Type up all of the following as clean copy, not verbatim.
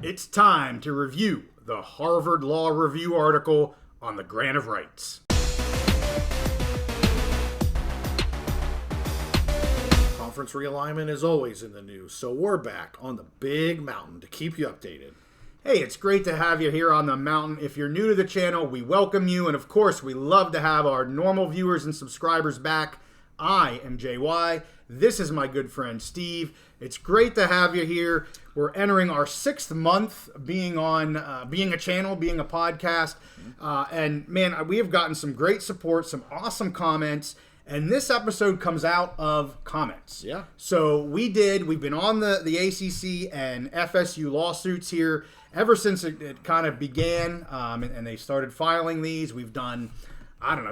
It's time to review the Harvard Law Review article on the grant of rights. Conference realignment is always in the news, so we're back on the big mountain to keep you updated. Hey, it's great to have you here on the mountain. If you're new to the channel, we welcome you, and of course, we love to have our normal viewers and subscribers back. I am JY. This is my good friend Steve. It's great to have you here. We're entering our 6th month being on, being a channel, being a podcast, and man, we have gotten some great support, some awesome comments. And this episode comes out of comments. Yeah. So we've been on the ACC and FSU lawsuits here ever since it kind of began, and they started filing these. We've done,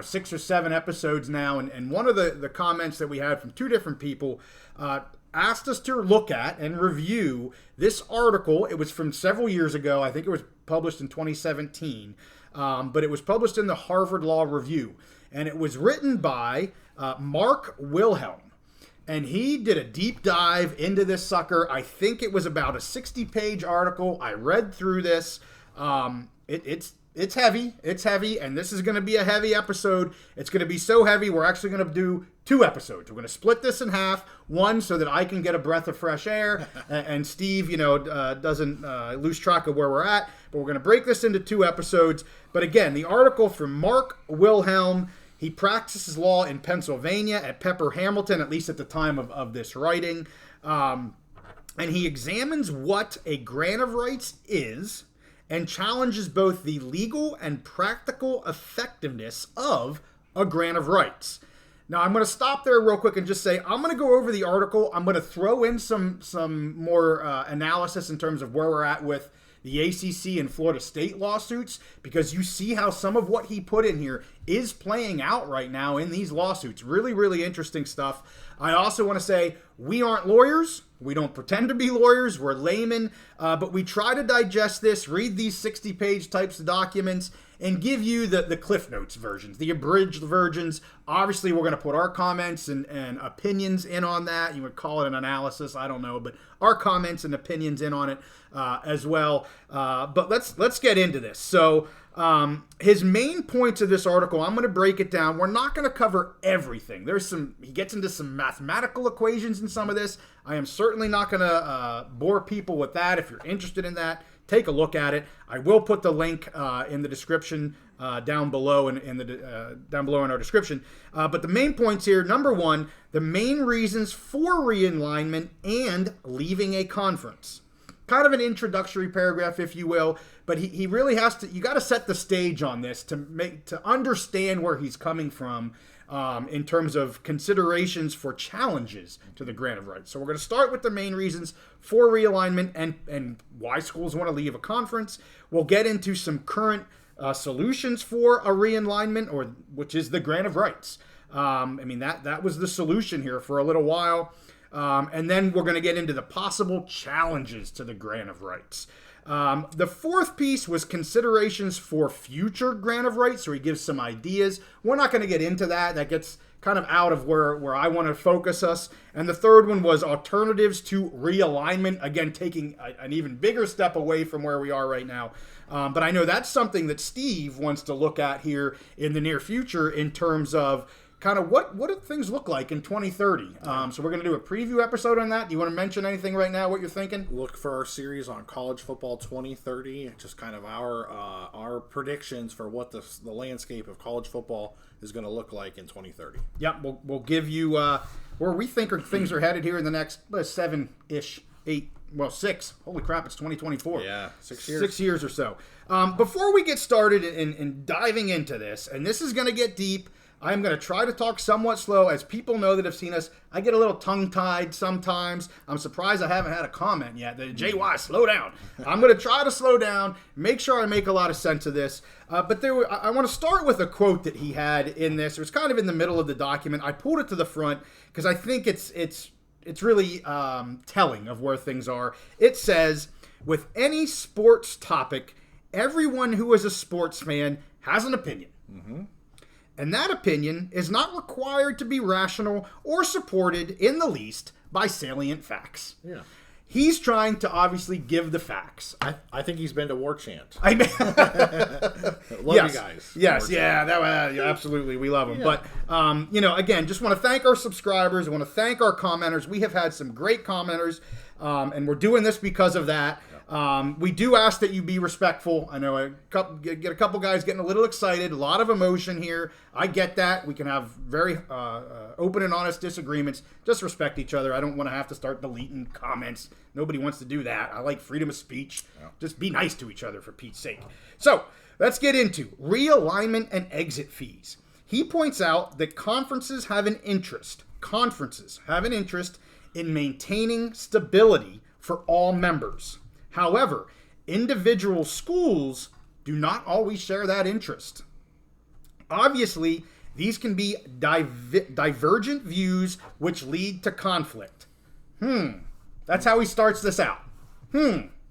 6 or 7 episodes now. And one of the comments that we had from 2 different people asked us to look at and review this article. It was from several years ago. I think it was published in 2017, but it was published in the Harvard Law Review. And it was written by Mark Wilhelm. And he did a deep dive into this sucker. I think it was about a 60-page article. I read through this. It's heavy. It's heavy, and this is going to be a heavy episode. It's going to be so heavy, we're actually going to do 2 episodes. We're going to split this in half. One, so that I can get a breath of fresh air, and Steve, doesn't lose track of where we're at. But we're going to break this into 2 episodes. But again, the article from Mark Wilhelm. He practices law in Pennsylvania at Pepper Hamilton, at least at the time of this writing. And he examines what a grant of rights is and challenges both the legal and practical effectiveness of a grant of rights. Now, I'm going to stop there real quick and just say I'm going to go over the article. I'm going to throw in some more analysis in terms of where we're at with the ACC and Florida State lawsuits, because you see how some of what he put in here is playing out right now in these lawsuits. Really, really interesting stuff. I also want to say we aren't lawyers. We don't pretend to be lawyers. We're laymen, but we try to digest this, read these 60-page types of documents, and give you the Cliff Notes versions, the abridged versions. Obviously, we're going to put our comments and opinions in on that. You would call it an analysis, I don't know, but our comments and opinions in on it as well. But let's get into this. So his main points of this article, I'm going to break it down. We're not going to cover everything. He gets into some mathematical equations in some of this. I am certainly not going to bore people with that. If you're interested in that, take a look at it. I will put the link in the description down below down below in our description. But the main points here: number 1, the main reasons for realignment and leaving a conference. Kind of an introductory paragraph, if you will, but he really has to. You got to set the stage on this to understand where he's coming from in terms of considerations for challenges to the grant of rights. So we're going to start with the main reasons for realignment and why schools want to leave a conference. We'll get into some current solutions for a realignment, which is the grant of rights. That was the solution here for a little while. And then we're going to get into the possible challenges to the grant of rights. The 4th piece was considerations for future grant of rights, so he gives some ideas. We're not going to get into that. That gets kind of out of where I want to focus us. And the 3rd one was alternatives to realignment, again, taking an even bigger step away from where we are right now. But I know that's something that Steve wants to look at here in the near future in terms of kind of what do things look like in 2030. So we're going to do a preview episode on that. Do you want to mention anything right now, what you're thinking? Look for our series on college football 2030, just kind of our predictions for what the landscape of college football is going to look like in 2030. Yep, we'll give you where we think things are headed here in the next 7-ish, 8, 6. Holy crap, it's 2024. Yeah, 6 years. 6 years or so. Before we get started in diving into this, and this is going to get deep, I'm going to try to talk somewhat slow. As people know that have seen us, I get a little tongue-tied sometimes. I'm surprised I haven't had a comment yet. JY, slow down. I'm going to try to slow down, make sure I make a lot of sense of this. But I want to start with a quote that he had in this. It was kind of in the middle of the document. I pulled it to the front because I think it's really telling of where things are. It says, with any sports topic, everyone who is a sports fan has an opinion. Mm-hmm. And that opinion is not required to be rational or supported in the least by salient facts. Yeah. He's trying to obviously give the facts. I think he's been to War Chant. I mean, Love yes, you guys. yes, yeah, absolutely, we love them. Yeah. But again, just want to thank our subscribers. I want to thank our commenters. We have had some great commenters, and we're doing this because of that. We do ask that you be respectful. I know get a couple guys getting a little excited, a lot of emotion here. I get that. We can have very open and honest disagreements. Just respect each other. I don't want to have to start deleting comments. Nobody wants to do that. I like freedom of speech. Yeah. Just be nice to each other, for Pete's sake. So let's get into realignment and exit fees. He points out that conferences have an interest in maintaining stability for all members. However, individual schools do not always share that interest. Obviously, these can be divergent views which lead to conflict. That's how he starts this out.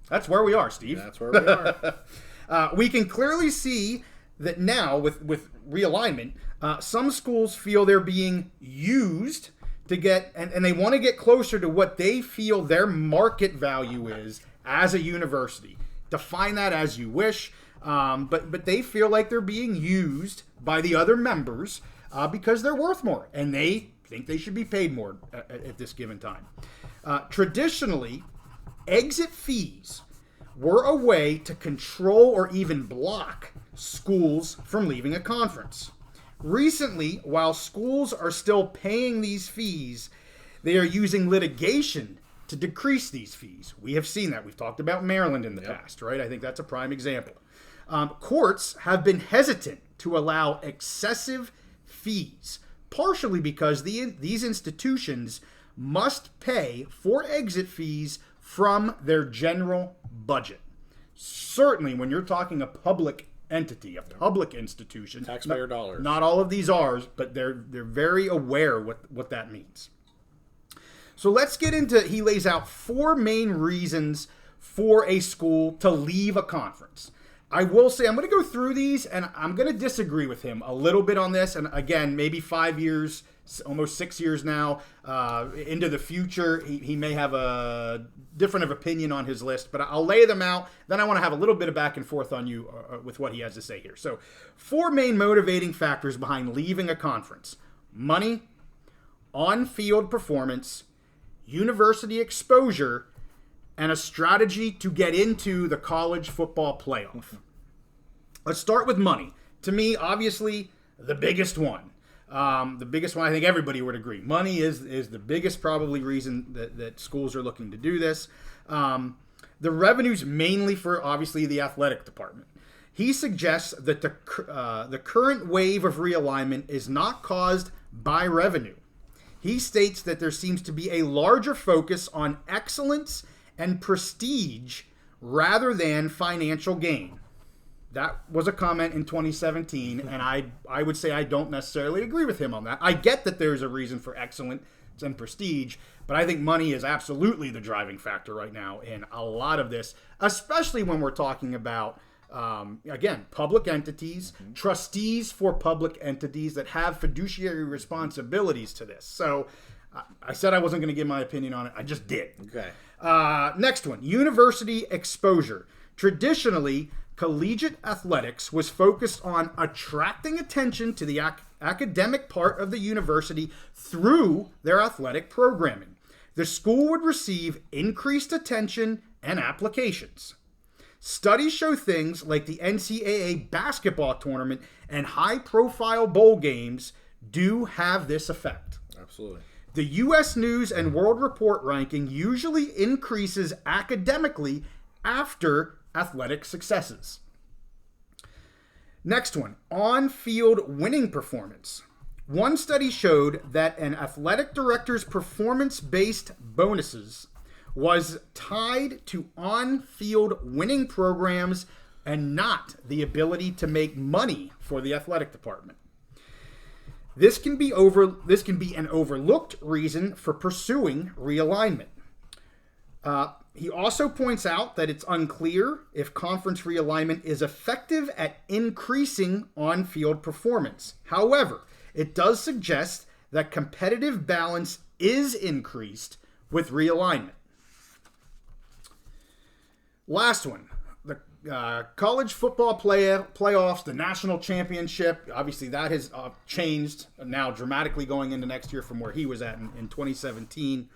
That's where we are, Steve. That's where we are. We can clearly see that now with realignment, some schools feel they're being used to get, and they want to get closer to what they feel their market value is as a university. Define that as you wish, but they feel like they're being used by the other members because they're worth more, and they think they should be paid more at this given time. Traditionally, exit fees were a way to control or even block schools from leaving a conference. Recently, while schools are still paying these fees, they are using litigation to decrease these fees. We have seen that. We've talked about Maryland in the past, right? I think that's a prime example. Courts have been hesitant to allow excessive fees, partially because these institutions must pay for exit fees from their general budget. Certainly, when you're talking a public entity, a public institution, taxpayer dollars. Not all of these are, but they're very aware what that means. So let's get into, he lays out 4 main reasons for a school to leave a conference. I will say, I'm going to go through these, and I'm going to disagree with him a little bit on this. And again, maybe 5 years, almost 6 years now, into the future, he may have a different of opinion on his list, but I'll lay them out. Then I want to have a little bit of back and forth on you with what he has to say here. So 4 main motivating factors behind leaving a conference: money, on-field performance, university exposure, and a strategy to get into the college football playoff. Let's start with money. To me, obviously, the biggest one. The biggest one, I think everybody would agree. Money is the biggest probably reason that schools are looking to do this. The revenue's mainly for, obviously, the athletic department. He suggests that the current wave of realignment is not caused by revenue. He states that there seems to be a larger focus on excellence and prestige rather than financial gain. That was a comment in 2017, and I would say I don't necessarily agree with him on that. I get that there's a reason for excellence and prestige, but I think money is absolutely the driving factor right now in a lot of this, especially when we're talking about, again, public entities, trustees for public entities that have fiduciary responsibilities to this. So I said I wasn't going to give my opinion on it. I just did. Okay. Next one, university exposure. Traditionally, collegiate athletics was focused on attracting attention to the academic part of the university through their athletic programming. The school would receive increased attention and applications. Studies show things like the NCAA basketball tournament and high-profile bowl games do have this effect. Absolutely. The U.S. News and World Report ranking usually increases academically after athletic successes. Next one, on-field winning performance. One study showed that an athletic director's performance-based bonuses was tied to on-field winning programs and not the ability to make money for the athletic department. This can be an overlooked reason for pursuing realignment. He also points out that it's unclear if conference realignment is effective at increasing on-field performance. However, it does suggest that competitive balance is increased with realignment. Last one. The college football playoffs, the national championship. Obviously, that has changed now dramatically going into next year from where he was at in 2017.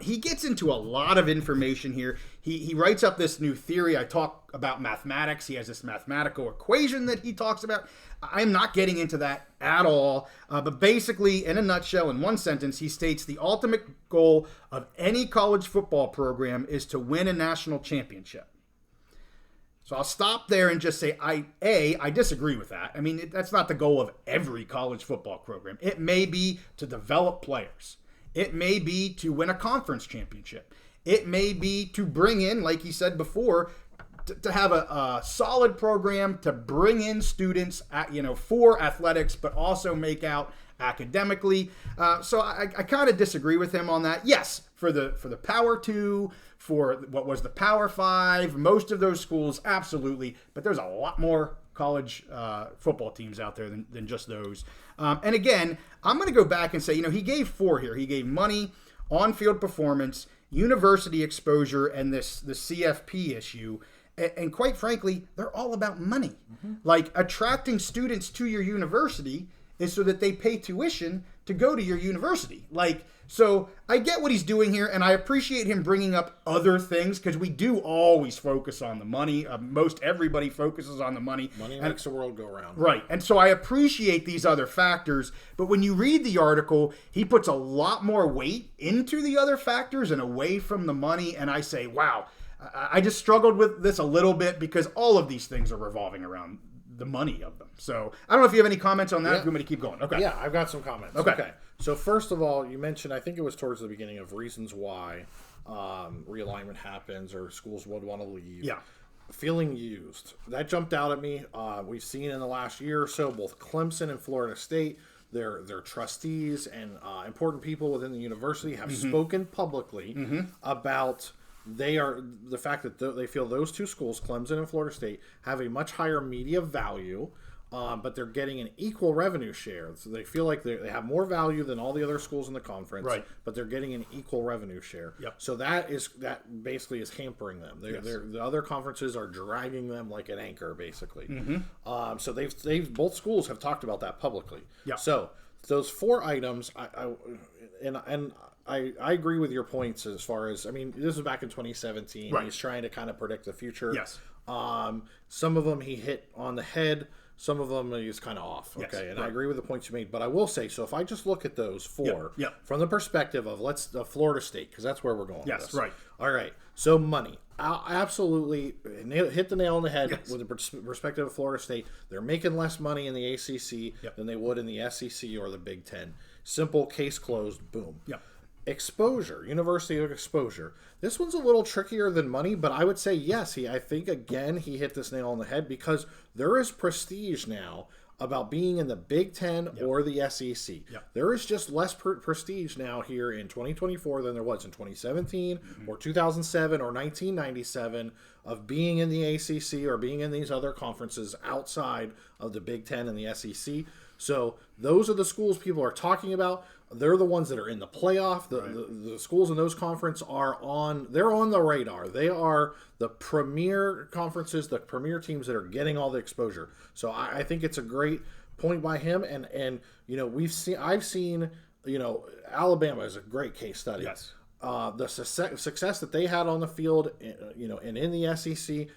He gets into a lot of information here. He writes up this new theory. I talk about mathematics. He has this mathematical equation that he talks about. I'm not getting into that at all. But basically, in a nutshell, in one sentence, he states the ultimate goal of any college football program is to win a national championship. So I'll stop there and just say, I disagree with that. I mean, that's not the goal of every college football program. It may be to develop players. It may be to win a conference championship. It may be to bring in, like he said before, to have a solid program to bring in students for athletics, but also make out academically. So I kind of disagree with him on that. Yes, for the Power 2, for what was the Power 5, most of those schools, absolutely. But there's a lot more college football teams out there than just those. And again, I'm going to go back and say, he gave 4 here. He gave money, on-field performance, university exposure, and the CFP issue. And quite frankly, they're all about money. Mm-hmm. Like, attracting students to your university is so that they pay tuition to go to your university. So I get what he's doing here, and I appreciate him bringing up other things, because we do always focus on the money. Most everybody focuses on the money. Money makes the world go round. Right. And so I appreciate these other factors, but when you read the article, he puts a lot more weight into the other factors and away from the money, and I say, wow, I just struggled with this a little bit, because all of these things are revolving around the money of them. So I don't know if you have any comments on that. Yeah. If you want me to keep going. Okay. Yeah, I've got some comments. Okay. So first of all, you mentioned, I think it was towards the beginning, of reasons why realignment happens or schools would want to leave. Yeah. Feeling used. That jumped out at me. We've seen in the last year or so, both Clemson and Florida State, their trustees and important people within the university have spoken publicly about the fact that they feel those two schools, Clemson and Florida State, have a much higher media value, but they're getting an equal revenue share. So they feel like they have more value than all the other schools in the conference, right, but they're getting an equal revenue share. Yep. So that basically is hampering them. The other conferences are dragging them like an anchor, basically. Mm-hmm. So they've both schools have talked about that publicly. Yep. So those 4 items, I agree with your points as far as, this was back in 2017. Right. He's trying to kind of predict the future. Yes. Some of them he hit on the head. Some of them he's kind of off. Okay. Yes, and right. I agree with the points you made. But I will say, so if I just look at those 4 from the perspective of Florida State, because that's where we're going with this. Right. All right. So money. Absolutely hit the nail on the head with the perspective of Florida State. They're making less money in the ACC than they would in the SEC or the Big Ten. Simple, case closed, boom. Yep. Exposure, university exposure. This one's a little trickier than money, but I would say yes. I think again he hit this nail on the head, because there is prestige now about being in the Big Ten or the SEC. Yep. There is just less prestige now here in 2024 than there was in 2017 or 2007 or 1997 of being in the ACC or being in these other conferences outside of the Big Ten and the SEC. So those are the schools people are talking about. They're the ones that are in the playoff. The schools in those conferences they're on the radar. They are the premier conferences, the premier teams that are getting all the exposure. So I think it's a great point by him. And I've seen, Alabama is a great case study. Yes. The success that they had on the field, and in the SEC,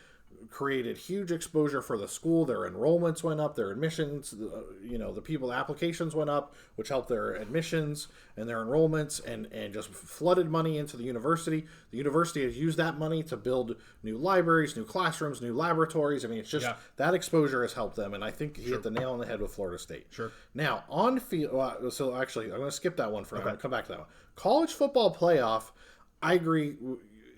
created huge exposure for the school. Their enrollments went up, their admissions, the applications went up, which helped their admissions and their enrollments, and just flooded money into the university. The university has used that money to build new libraries, new classrooms, new laboratories. It's just that exposure has helped them, and I think he hit the nail on the head with Florida State. Sure. Now, on field, so actually, I'm going to skip that one for now. I'm going to come back to that one. College football playoff, I agree.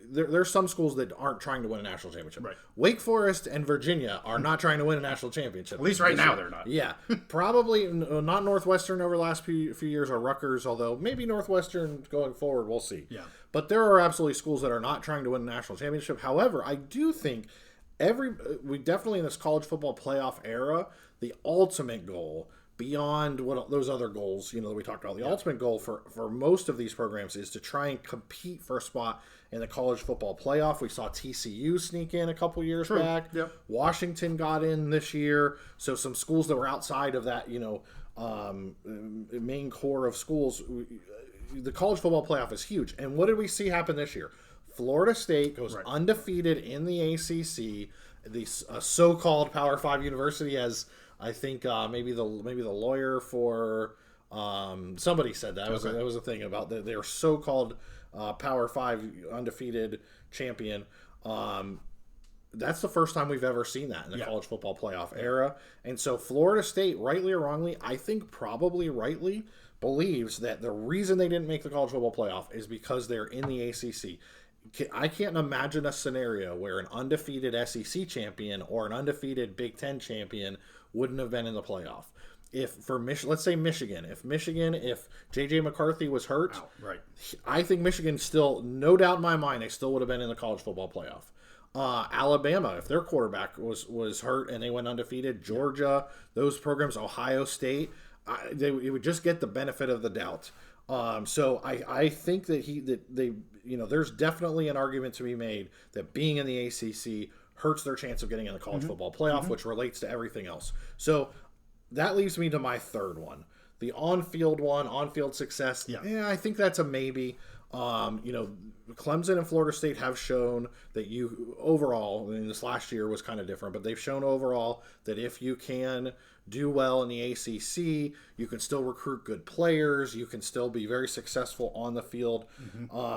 There's some schools that aren't trying to win a national championship. Right. Wake Forest and Virginia are not trying to win a national championship. At least right now they're not. Yeah. Probably not Northwestern over the last few years, or Rutgers, although maybe Northwestern going forward, we'll see. Yeah. But there are absolutely schools that are not trying to win a national championship. However, I do think we definitely in this college football playoff era, the ultimate goal, beyond what those other goals, that we talked about, the ultimate goal for most of these programs is to try and compete for a spot in the college football playoff. We saw TCU sneak in a couple years back. Yep. Washington got in this year. So some schools that were outside of that, main core of schools. The college football playoff is huge. And what did we see happen this year? Florida State goes undefeated in the ACC. The so-called Power 5 university, as I think maybe the lawyer for somebody said that. That was a thing about their so-called Power 5 undefeated champion. That's the first time we've ever seen that in the college football playoff era. And so Florida State, rightly or wrongly, I think probably rightly, believes that the reason they didn't make the college football playoff is because they're in the ACC. I can't imagine a scenario where an undefeated SEC champion or an undefeated Big Ten champion wouldn't have been in the playoff. Let's say Michigan, if J.J. McCarthy was hurt, I think Michigan still, no doubt in my mind, they still would have been in the college football playoff. Alabama, if their quarterback was hurt and they went undefeated, Georgia, those programs, Ohio State, they would just get the benefit of the doubt. So I think that there's definitely an argument to be made that being in the ACC hurts their chance of getting in the college football playoff, which relates to everything else. So that leaves me to my third one, the on-field success. Yeah, I think that's a maybe. Clemson and Florida State have shown that overall, this last year was kind of different, but they've shown overall that if you can do well in the ACC, you can still recruit good players, you can still be very successful on the field.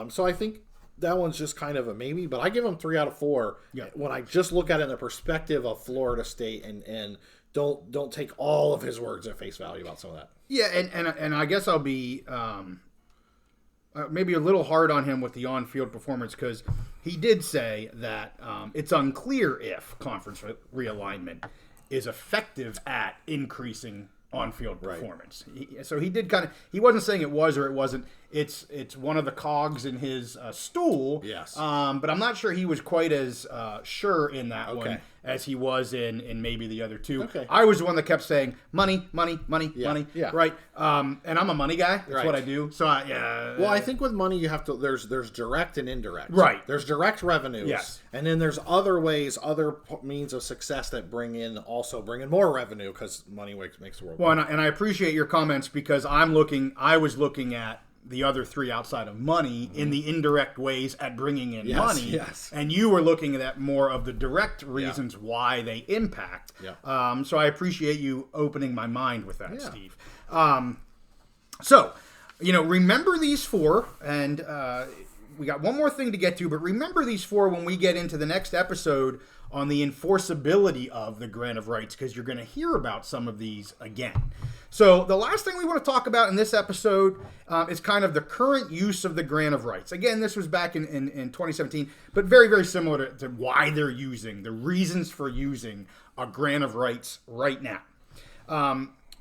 So I think that one's just kind of a maybe, but I give them 3 out of 4 when I just look at it in the perspective of Florida State and don't take all of his words at face value about some of that. Yeah, and I guess I'll be maybe a little hard on him with the on-field performance because he did say that it's unclear if conference realignment is effective at increasing on-field performance. So he did he wasn't saying it was or it wasn't. It's one of the cogs in his stool. Yes. But I'm not sure he was quite as sure in that one as he was in maybe the other two. Okay. I was the one that kept saying money, money. Yeah. Right. And I'm a money guy. That's what I do. So well, I think with money you have to there's direct and indirect. Right. There's direct revenues. Yes. And then there's other ways, other means of success that bring in more revenue because money makes the world. Well, and I appreciate your comments because I was looking at the other 3 outside of money in the indirect ways at bringing in money. Yes. And you were looking at more of the direct reasons why they impact. Yeah. So I appreciate you opening my mind with that, Steve. So, remember these 4, and we got one more thing to get to, but remember these 4 when we get into the next episode on the enforceability of the grant of rights, because you're going to hear about some of these again. So the last thing we want to talk about in this episode is kind of the current use of the grant of rights. Again, this was back in 2017, but very, very similar to why they're using, the reasons for using a grant of rights right now.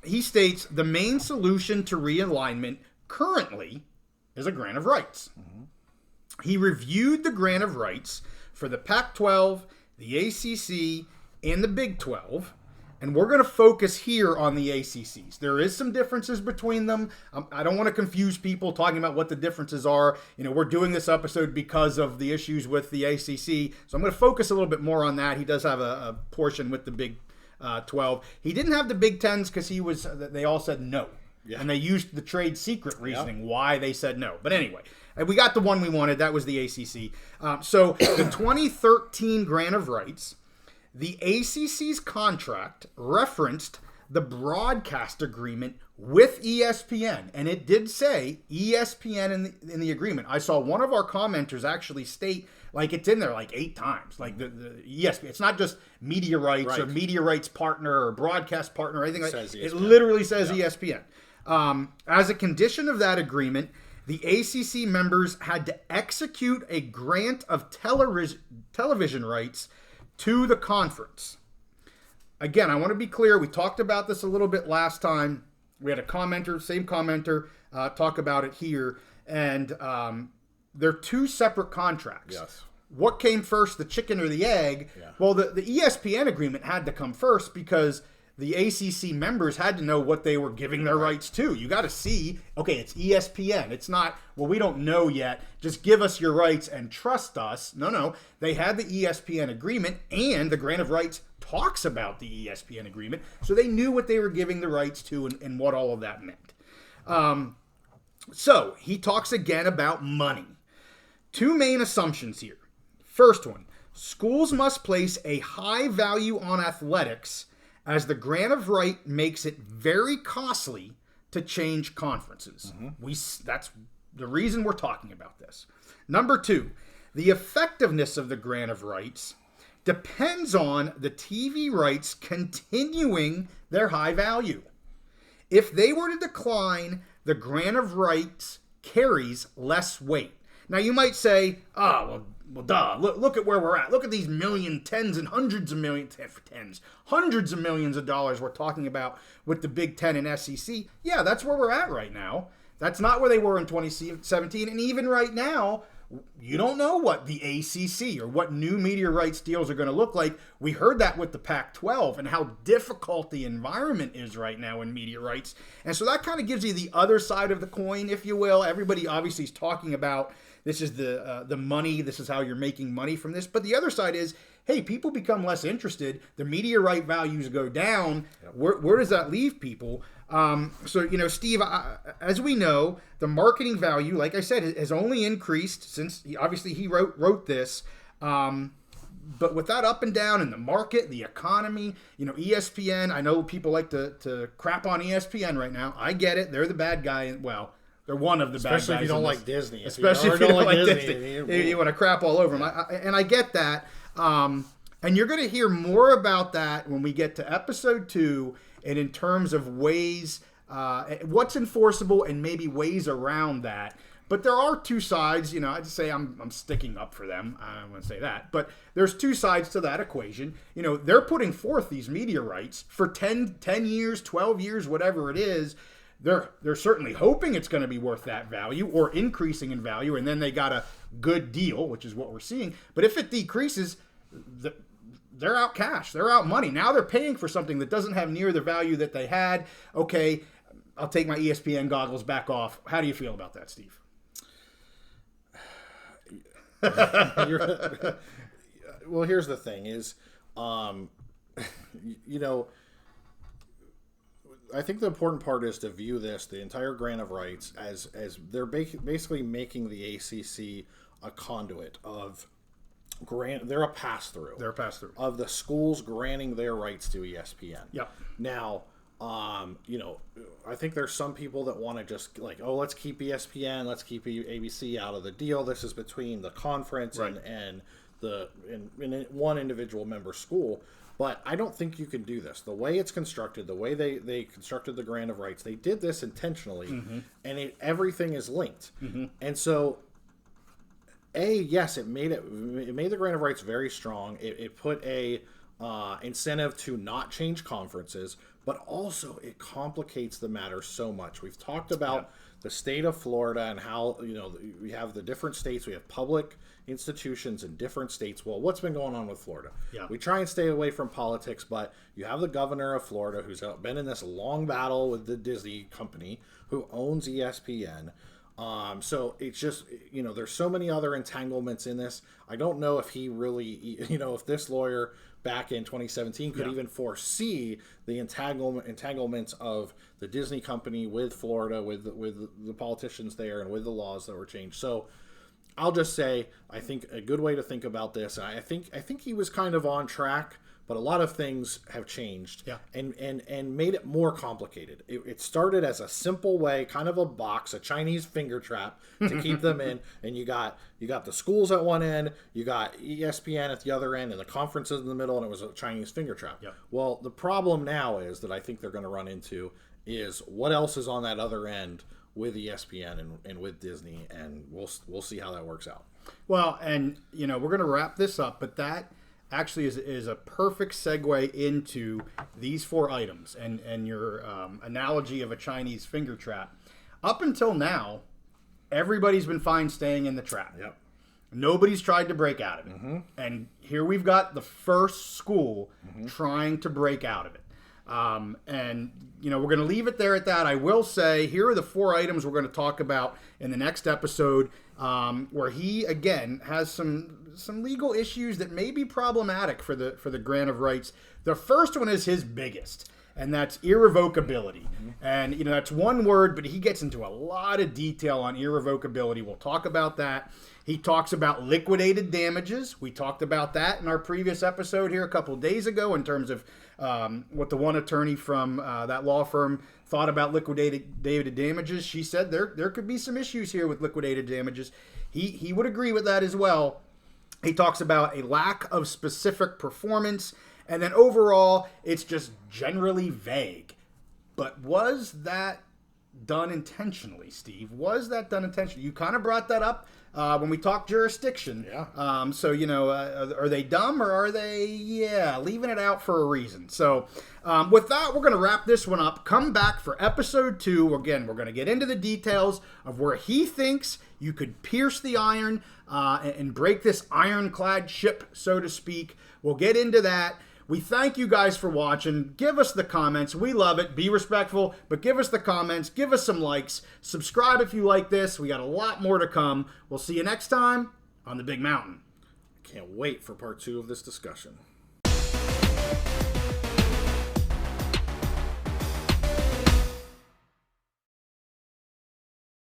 He states, the main solution to realignment currently is a grant of rights. He reviewed the grant of rights for the Pac-12, the ACC, and the Big 12, and we're going to focus here on the ACCs. There is some differences between them. I don't want to confuse people talking about what the differences are. We're doing this episode because of the issues with the ACC, so I'm going to focus a little bit more on that. He does have a portion with the Big 12. He didn't have the Big 10s because they all said no. Yeah. And they used the trade secret reasoning why they said no. But anyway, we got the one we wanted. That was the ACC. So the 2013 grant of rights, the ACC's contract referenced the broadcast agreement with ESPN. And it did say ESPN in the agreement. I saw one of our commenters actually state, it's in there 8 times. The ESPN. It's not just media rights or media rights partner or broadcast partner or anything like that. It literally says ESPN. As a condition of that agreement, the ACC members had to execute a grant of television rights to the conference. Again, I want to be clear. We talked about this a little bit last time. We had a commenter, same commenter, talk about it here. And they're 2 separate contracts. Yes. What came first, the chicken or the egg? Yeah. Well, the ESPN agreement had to come first because the ACC members had to know what they were giving their rights to. You got to see, okay, it's ESPN. It's not, well, we don't know yet. Just give us your rights and trust us. No. They had the ESPN agreement, and the grant of rights talks about the ESPN agreement. So they knew what they were giving the rights to and what all of that meant. So he talks again about money. Two main assumptions here. First one, schools must place a high value on athletics as the grant of right makes it very costly to change conferences. That's the reason we're talking about this. Number two, the effectiveness of the grant of rights depends on the TV rights continuing their high value. If they were to decline, the grant of rights carries less weight. Now you might say, well, duh. Look at where we're at. Look at these hundreds of millions of dollars we're talking about with the Big Ten and SEC. Yeah, that's where we're at right now. That's not where they were in 2017. And even right now, you don't know what the ACC or what new media rights deals are going to look like. We heard that with the Pac-12 and how difficult the environment is right now in media rights. And so that kind of gives you the other side of the coin, if you will. Everybody obviously is talking about this is the money. This is how you're making money from this. But the other side is, hey, people become less interested. The media right values go down. Yep. Where does that leave people? So, Steve, as we know, the marketing value, like I said, has only increased since he wrote this. But with that up and down in the market, the economy, ESPN, I know people like to crap on ESPN right now. I get it. They're the bad guy. Well, they're one of the bad guys. Especially if you don't like Disney. Especially if you don't like Disney. You want to crap all over them. And I get that. And you're going to hear more about that when we get to episode 2 and in terms of ways, what's enforceable and maybe ways around that. But there are two sides. I'd say I'm sticking up for them. I don't want to say that. But there's two sides to that equation. They're putting forth these media rights for 10 years, 12 years, whatever it is. They're certainly hoping it's going to be worth that value or increasing in value, and then they got a good deal, which is what we're seeing. But if it decreases, they're out cash. They're out money. Now they're paying for something that doesn't have near the value that they had. Okay, I'll take my ESPN goggles back off. How do you feel about that, Steve? Well, here's the thing is, I think the important part is to view the entire grant of rights as they're basically making the ACC a conduit of they're a pass-through. They're a pass-through of the schools granting their rights to ESPN. Yep. Now, I think there's some people that want to just let's keep ESPN, let's keep ABC out of the deal. This is between the conference and one individual member school. But I don't think you can do this. The way it's constructed, the way they constructed the grant of rights, they did this intentionally, and everything is linked. And so, yes, it made the grant of rights very strong. It put a incentive to not change conferences, but also it complicates the matter so much. We've talked about the state of Florida and how we have the different states. We have public institutions in different states. Well, what's been going on with Florida? Yeah. We try and stay away from politics, but you have the governor of Florida who's been in this long battle with the Disney company who owns ESPN. So it's just, there's so many other entanglements in this. I don't know if he really, if this lawyer back in 2017 could even foresee the entanglements of the Disney company with Florida, with the politicians there, and with the laws that were changed. So I'll just say, I think a good way to think about this, and I think he was kind of on track, but a lot of things have changed and made it more complicated. It started as a simple way, kind of a box, a Chinese finger trap to keep them in, and you got the schools at one end, you got ESPN at the other end, and the conferences in the middle, and it was a Chinese finger trap. Yep. Well, the problem now is that I think they're going to run into is what else is on that other end with ESPN and with Disney, and we'll see how that works out. Well, and we're going to wrap this up, but that actually is a perfect segue into these 4 items and your analogy of a Chinese finger trap. Up until now, everybody's been fine staying in the trap. Yep. Nobody's tried to break out of it. And here we've got the first school trying to break out of it. And, we're going to leave it there at that. I will say, here are the 4 items we're going to talk about in the next episode, where he, again, has some legal issues that may be problematic for the grant of rights. The first one is his biggest, and that's irrevocability. And, that's one word, but he gets into a lot of detail on irrevocability. We'll talk about that. He talks about liquidated damages. We talked about that in our previous episode here a couple of days ago in terms of what the one attorney from that law firm thought about liquidated damages. She said there could be some issues here with liquidated damages. He would agree with that as well. He talks about a lack of specific performance, and then overall, it's just generally vague. But was that done intentionally, Steve? Was that done intentionally? You kind of brought that up when we talked jurisdiction. Yeah. So, are they dumb or are they, leaving it out for a reason? So, with that, we're going to wrap this one up. Come back for episode 2. Again, we're going to get into the details of where he thinks you could pierce the iron and break this ironclad ship, so to speak. We'll get into that. We thank you guys for watching. Give us the comments. We love it. Be respectful, but give us the comments. Give us some likes. Subscribe if you like this. We got a lot more to come. We'll see you next time on the Big Mountain. Can't wait for part 2 of this discussion.